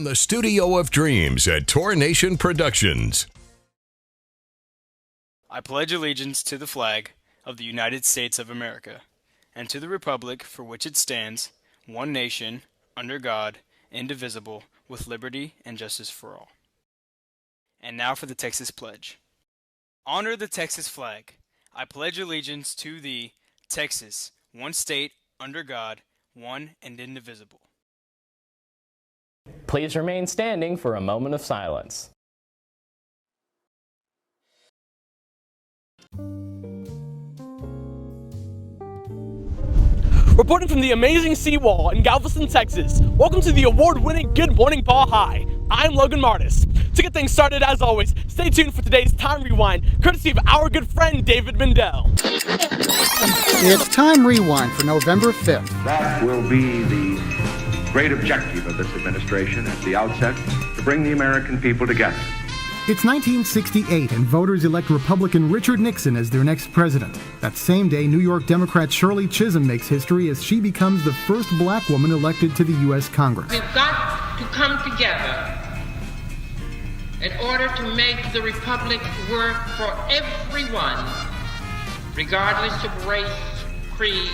from the Studio of Dreams at Tour Nation Productions. I pledge allegiance to the flag of the United States of America, and to the republic for which it stands, one nation, under God, indivisible, with liberty and justice for all. And now for the Texas Pledge. Honor the Texas flag. I pledge allegiance to thee, Texas, one state, under God, one and indivisible. Please remain standing for a moment of silence. Reporting from the amazing seawall in Galveston, Texas, welcome to the award-winning Good Morning Ball High. I'm Logan Martis. To get things started, as always, stay tuned for today's Time Rewind, courtesy of our good friend David Mendel. It's Time Rewind for November 5th. That will be the great objective of this administration at the outset, to bring the American people together. It's 1968 and voters elect Republican Richard Nixon as their next president. That same day, New York Democrat Shirley Chisholm makes history as she becomes the first black woman elected to the U.S. Congress. We've got to come together in order to make the republic work for everyone, regardless of race, creed,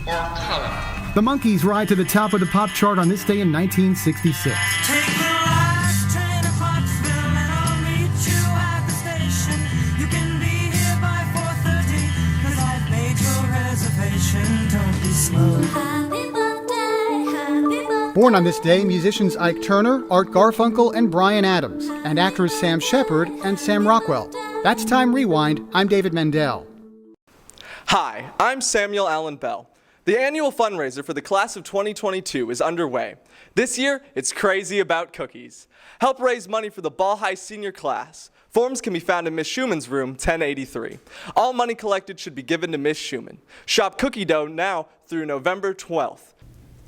or color. The Monkees ride to the top of the pop chart on this day in 1966. Take the last train to Pottsville and I'll meet you at the station. You can be here by 4:30 'cause I've made your reservation. Don't be slow. Happy birthday, happy birthday. Born on this day, musicians Ike Turner, Art Garfunkel, and Bryan Adams, and actors Sam Shepard and Sam Rockwell. That's Time Rewind. I'm David Mendel. Hi, I'm Samuel Allen Bell. The annual fundraiser for the class of 2022 is underway. This year, it's Crazy About Cookies. Help raise money for the Ball High senior class. Forms can be found in Miss Schumann's room, 1083. All money collected should be given to Miss Schumann. Shop cookie dough now through November 12th.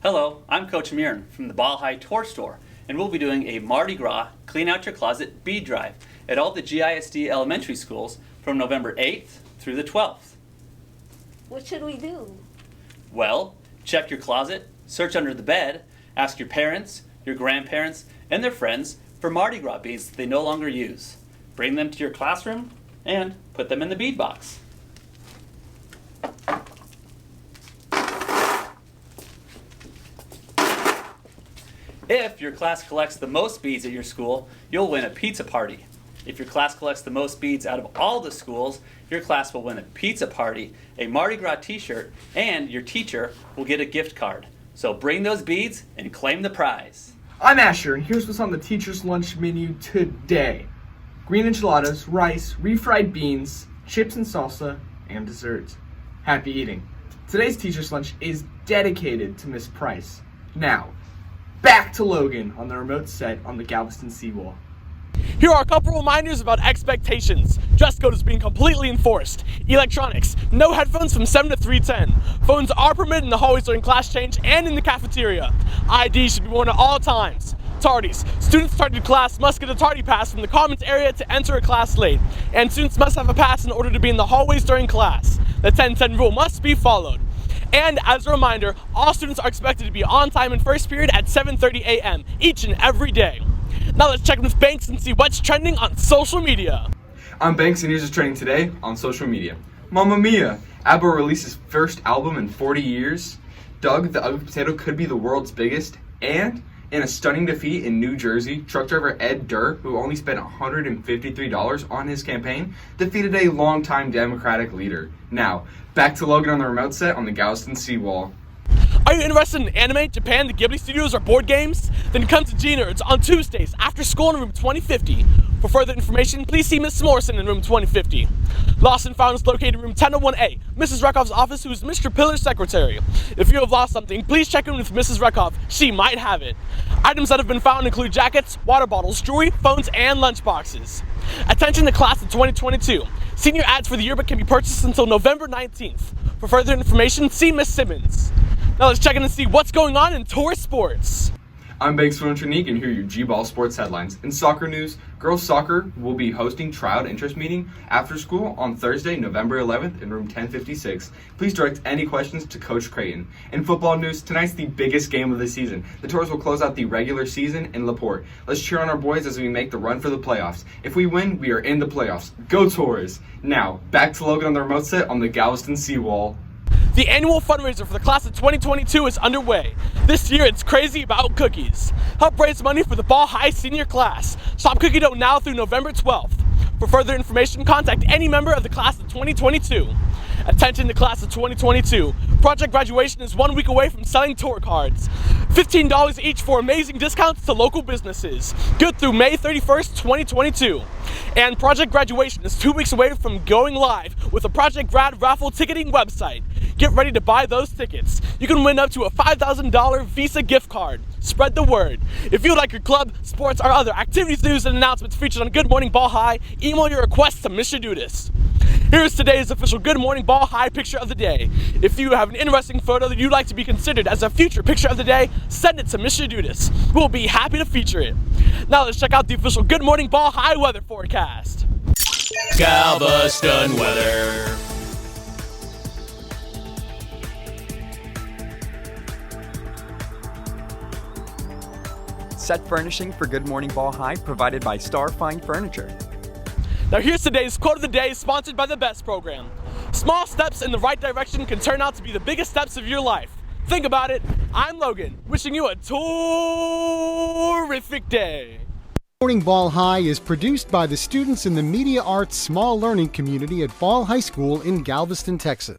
Hello, I'm Coach Mirren from the Ball High Tour Store, and we'll be doing a Mardi Gras Clean Out Your Closet bead drive at all the GISD elementary schools from November 8th through the 12th. What should we do? Well, check your closet, search under the bed, ask your parents, your grandparents, and their friends for Mardi Gras beads that they no longer use. Bring them to your classroom and put them in the bead box. If your class collects the most beads at your school, you'll win a pizza party. If your class collects the most beads out of all the schools, your class will win a pizza party, a Mardi Gras t-shirt, and your teacher will get a gift card. So bring those beads and claim the prize. I'm Asher, and here's what's on the teacher's lunch menu today. Green enchiladas, rice, refried beans, chips and salsa, and dessert. Happy eating. Today's teacher's lunch is dedicated to Miss Price. Now, back to Logan on the remote set on the Galveston seawall. Here are a couple reminders about expectations. Dress code is being completely enforced. Electronics, no headphones from 7 to 3:10. Phones are permitted in the hallways during class change and in the cafeteria. ID should be worn at all times. Tardies. Students tardy to class must get a tardy pass from the commons area to enter a class late. And students must have a pass in order to be in the hallways during class. The 10-10 rule must be followed. And as a reminder, all students are expected to be on time in first period at 7:30 a.m. each and every day. Now let's check with Banks and see what's trending on social media. I'm Banks, and here's what's trending today on social media. Mamma Mia! ABBA releases first album in 40 years. Doug, the Ugly Potato, could be the world's biggest. And in a stunning defeat in New Jersey, truck driver Ed Durr, who only spent $153 on his campaign, defeated a longtime Democratic leader. Now, back to Logan on the remote set on the Galveston seawall. Are you interested in anime, Japan, the Ghibli Studios, or board games? Then come to G-Nerds on Tuesdays after school in room 2050. For further information, please see Miss Morrison in room 2050. Lost and Found is located in room 1001A, Mrs. Rekoff's office, who is Mr. Pillar's secretary. If you have lost something, please check in with Mrs. Rekoff. She might have it. Items that have been found include jackets, water bottles, jewelry, phones, and lunchboxes. Attention to class of 2022. Senior ads for the yearbook can be purchased until November 19th. For further information, see Miss Simmons. Now let's check in and see what's going on in tourist sports. I'm Banks Trinique, and here are your G-Ball sports headlines. In soccer news, girls soccer will be hosting tryout interest meeting after school on Thursday, November 11th in room 1056. Please direct any questions to Coach Creighton. In football news, tonight's the biggest game of the season. The Tours will close out the regular season in LaPorte. Let's cheer on our boys as we make the run for the playoffs. If we win, we are in the playoffs. Go Tours! Now, back to Logan on the remote set on the Galveston seawall. The annual fundraiser for the class of 2022 is underway. This year, it's Crazy About Cookies. Help raise money for the Ball High senior class. Shop cookie dough now through November 12th. For further information, contact any member of the class of 2022. Attention, the class of 2022. Project graduation is 1 week away from selling tour cards. $15 each for amazing discounts to local businesses. Good through May 31st, 2022. And project graduation is 2 weeks away from going live with a Project Grad raffle ticketing website. Get ready to buy those tickets. You can win up to a $5,000 Visa gift card. Spread the word. If you would like your club, sports, or other activities, news, and announcements featured on Good Morning Ball High, email your requests to Mr. Dudis. Here's today's official Good Morning Ball High picture of the day. If you have an interesting photo that you'd like to be considered as a future picture of the day, send it to Mr. Dudis. We'll be happy to feature it. Now let's check out the official Good Morning Ball High weather forecast. Galveston weather. Set furnishing for Good Morning Ball High provided by Star Fine Furniture. Now here's today's quote of the day, sponsored by the BEST program. Small steps in the right direction can turn out to be the biggest steps of your life. Think about it. I'm Logan, wishing you a terrific day. Morning Ball High is produced by the students in the Media Arts Small Learning Community at Ball High School in Galveston, Texas.